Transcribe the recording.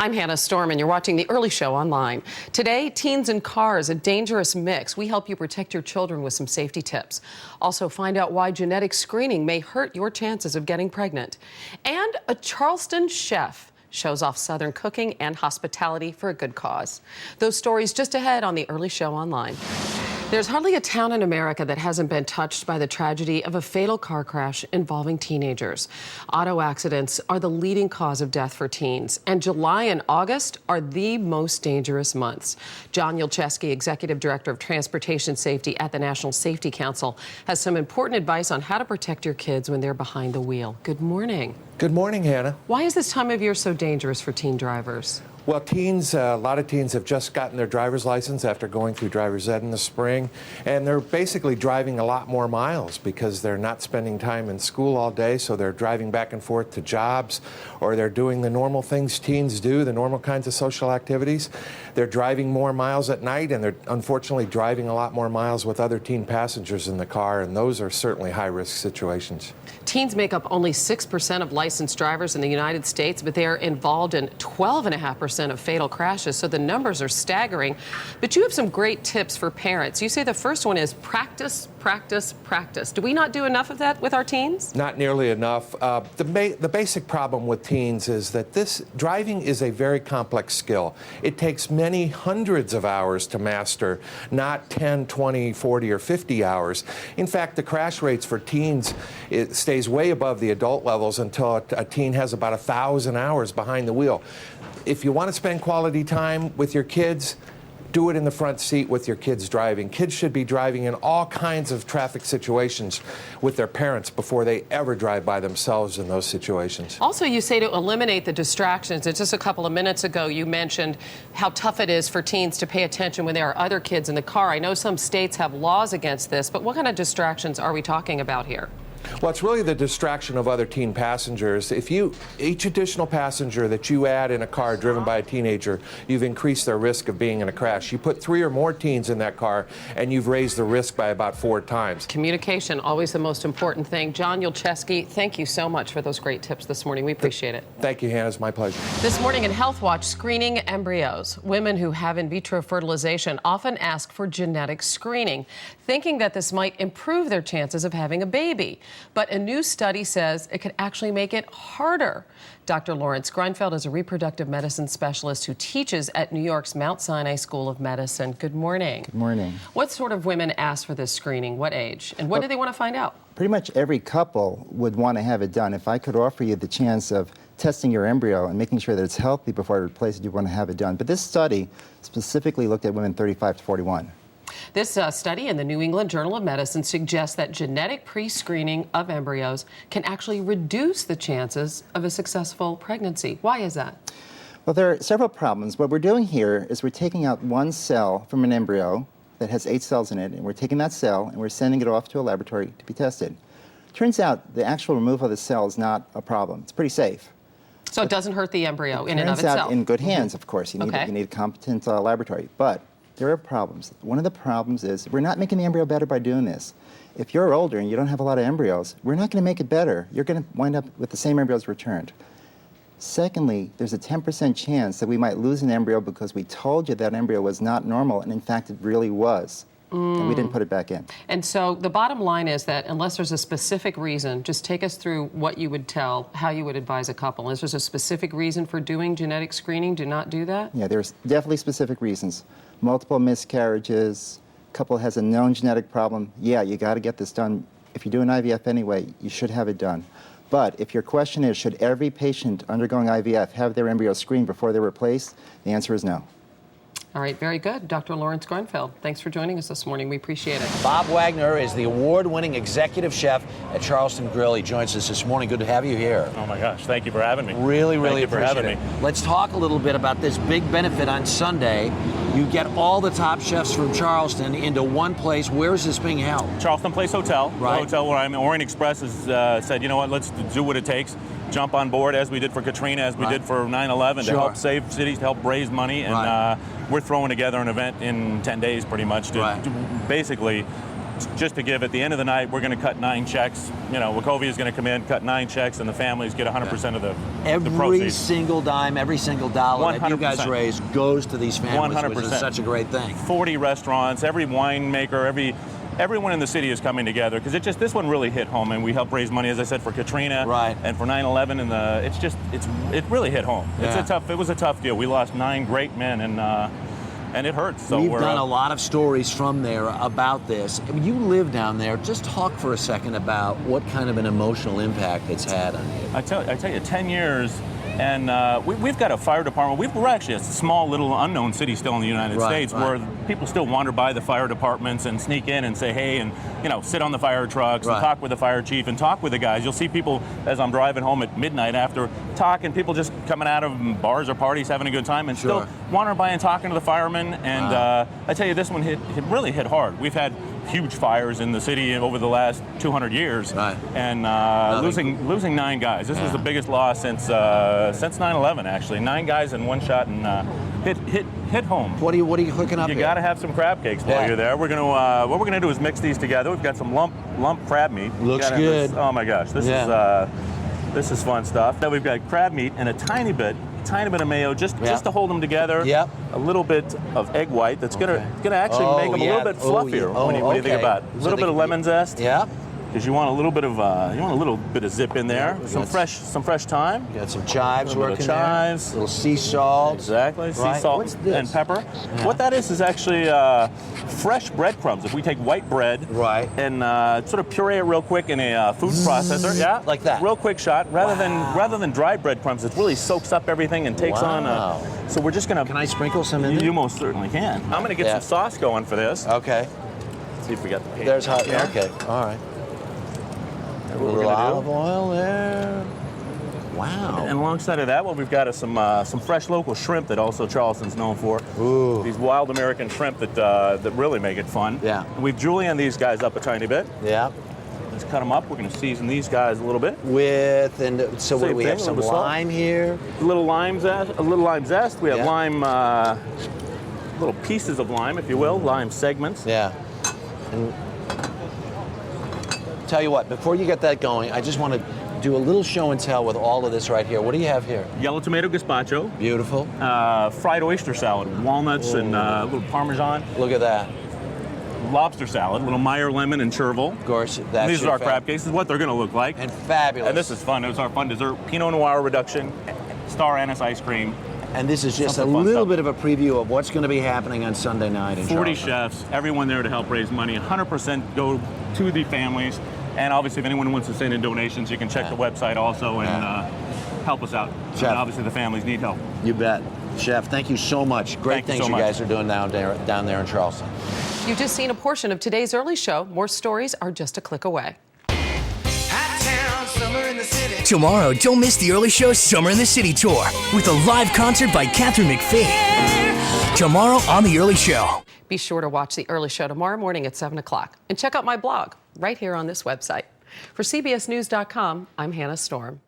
I'm Hannah Storm, and you're watching The Early Show online. Today, teens and cars, a dangerous mix. We help you protect your children with some safety tips. Also, find out why genetic screening may hurt your chances of getting pregnant. And a Charleston chef shows off Southern cooking and hospitality for a good cause. Those stories just ahead on The Early Show online. There's hardly a town in America that hasn't been touched by the tragedy of a fatal car crash involving teenagers. Auto accidents are the leading cause of death for teens, and July and August are the most dangerous months. John Yulcheski, Executive Director of Transportation Safety at the National Safety Council, has some important advice on how to protect your kids when they're behind the wheel. Good morning. Good morning, Hannah. Why is this time of year so dangerous for teen drivers? Well, a lot of teens have just gotten their driver's license after going through driver's ed in the spring, and they're basically driving a lot more miles because they're not spending time in school all day, so they're driving back and forth to jobs, or they're doing the normal things teens do, the normal kinds of social activities. They're driving more miles at night, and they're unfortunately driving a lot more miles with other teen passengers in the car, and those are certainly high-risk situations. Teens make up only 6% of licensed drivers in the United States, but they are involved in 12.5% of fatal crashes, so the numbers are staggering. But you have some great tips for parents. You say the first one is practice, practice, practice. Do we not do enough of that with our teens? Not nearly enough. The basic problem with teens is that driving is a very complex skill. It takes many hundreds of hours to master, not 10, 20, 40, or 50 hours. In fact, the crash rates for teens, it stays way above the adult levels until a teen has about 1,000 hours behind the wheel. If you want to spend quality time with your kids, do it in the front seat with your kids driving. Kids should be driving in all kinds of traffic situations with their parents before they ever drive by themselves in those situations. Also, you say to eliminate the distractions. And just a couple of minutes ago, you mentioned how tough it is for teens to pay attention when there are other kids in the car. I know some states have laws against this, but what kind of distractions are we talking about here? Well, it's really the distraction of other teen passengers. Each additional passenger that you add in a car driven by a teenager, you've increased their risk of being in a crash. You put 3 or more teens in that car, and you've raised the risk by about 4 times. Communication, always the most important thing. John Yulcheski, thank you so much for those great tips this morning. We appreciate it. Thank you, Hannah. It's my pleasure. This morning in Health Watch, screening embryos. Women who have in vitro fertilization often ask for genetic screening, thinking that this might improve their chances of having a baby. But a new study says it could actually make it harder. Dr. Lawrence Grunfeld is a reproductive medicine specialist who teaches at New York's Mount Sinai School of Medicine. Good morning. Good morning. What sort of women ask for this screening? What age? And what do they want to find out? Pretty much every couple would want to have it done. If I could offer you the chance of testing your embryo and making sure that it's healthy before I replace it, you want to have it done. But this study specifically looked at women 35 to 41. This study in the New England Journal of Medicine suggests that genetic pre-screening of embryos can actually reduce the chances of a successful pregnancy. Why is that? Well, there are several problems. What we're doing here is we're taking out one cell from an embryo that has 8 cells in it, and we're taking that cell and we're sending it off to a laboratory to be tested. Turns out the actual removal of the cell is not a problem. It's pretty safe. So it doesn't hurt the embryo in and of itself? Turns out in good hands, of course. You need a competent laboratory. But there are problems. One of the problems is we're not making the embryo better by doing this. If you're older and you don't have a lot of embryos, we're not going to make it better. You're going to wind up with the same embryos returned. Secondly, there's a 10% chance that we might lose an embryo because we told you that embryo was not normal, and in fact it really was. And we didn't put it back in. And so the bottom line is that unless there's a specific reason, just take us through what you would tell, how you would advise a couple. Unless there's a specific reason for doing genetic screening, do not do that? Yeah, there's definitely specific reasons. Multiple miscarriages, couple has a known genetic problem, yeah, you got to get this done. If you're doing IVF anyway, you should have it done. But if your question is, should every patient undergoing IVF have their embryo screened before they're replaced, the answer is no. All right, very good. Dr. Lawrence Grunfeld, thanks for joining us this morning. We appreciate it. Bob Wagner is the award-winning executive chef at Charleston Grill. He joins us this morning. Good to have you here. Oh, my gosh. Thank you for having me. Really Thank you for appreciate having it. me. Let's talk a little bit about this big benefit on Sunday. You get all the top chefs from Charleston into one place. Where is this being held? Charleston Place Hotel. Right. The hotel where I'm in. Orient Express has said, you know what, let's do what it takes. Jump on board as we did for Katrina, as we did for 9/11, to help save cities, to help raise money. And we're throwing together an event in 10 days pretty much to basically just to give, at the end of the night, we're going to cut 9 checks. Wachovia is going to come in, cut 9 checks, and the families get 100% of the Every proceeds. single dime, every single dollar that you guys 100%. raise goes to these families, 100%. which is such a great thing. 40 restaurants, every winemaker, everyone in the city is coming together because this one really hit home, and we helped raise money, as I said, for Katrina and for 9/11, and it really hit home. Yeah. It was a tough deal. We lost 9 great men, and it hurts. So We've done a lot of stories from there about this. You live down there. Just talk for a second about what kind of an emotional impact it's had on you. I tell you, 10 years. And we've got a fire department. We're actually a small little unknown city still in the United States where people still wander by the fire departments and sneak in and say, hey, and sit on the fire trucks and talk with the fire chief and talk with the guys. You'll see people as I'm driving home at midnight after talking, people just coming out of bars or parties having a good time and still wandering by and talking to the firemen. And I tell you, this one really hit hard. We've had huge fires in the city over the last 200 years, and losing 9 guys. This was the biggest loss since 9/11. Actually, 9 guys in one shot, and hit home. What are you cooking up? You here? got to have some crab cakes while you're there. We're gonna what we're gonna do is mix these together. We've got some lump crab meat. Looks good. Oh my gosh, this is fun stuff. Then we've got crab meat and a tiny bit of mayo, just to hold them together. Yep. A little bit of egg white. That's gonna actually make them a little bit fluffier when you think about it. A little bit of lemon zest. Yeah. Because you want a little bit of zip in there. Some fresh thyme. You got some chives working chives. there. A little sea salt. Exactly. Sea Right. salt What's this? and pepper. Yeah. What that is actually fresh breadcrumbs. If we take white bread and sort of puree it real quick in a food processor, like that. Real quick shot. Rather than dry breadcrumbs, it really soaks up everything and takes on. So we're just gonna. Can I sprinkle some in there? You most certainly can. I'm gonna get some sauce going for this. Okay. Let's see if we got the page. There's hot. Yeah. Okay. All right. A little olive oil there. Wow. And alongside of that, we've got some fresh local shrimp that also Charleston's known for. Ooh. These wild American shrimp that really make it fun. Yeah. And we've julienned these guys up a tiny bit. Yeah. Let's cut them up. We're going to season these guys a little bit. So what, we have some lime here. A little lime zest. We have lime, little pieces of lime, if you will, lime segments. Yeah. And tell you what, before you get that going, I just want to do a little show and tell with all of this right here. What do you have here? Yellow tomato gazpacho. Beautiful. Fried oyster salad, walnuts and a little Parmesan. Look at that. Lobster salad, a little Meyer lemon and chervil. Of course, that's These are our crab cakes. This is what they're going to look like. And fabulous. And this is fun. It was our fun dessert. Pinot Noir reduction, star anise ice cream. And this is just Something a fun little stuff. bit of a preview of what's going to be happening on Sunday night in 40 Charleston. chefs, everyone there to help raise money. 100% go to the families. And obviously, if anyone wants to send in donations, you can check the website also and help us out. Chef. And obviously, the families need help. You bet. Chef, thank you so much. Great Thank you things so you much. guys are doing down there in Charleston. You've just seen a portion of today's early show. More stories are just a click away. Tomorrow, don't miss the early show Summer in the City tour with a live concert by Catherine McPhee. Tomorrow on the early show. Be sure to watch the early show tomorrow morning at 7 o'clock. And check out my blog right here on this website. For CBSNews.com, I'm Hannah Storm.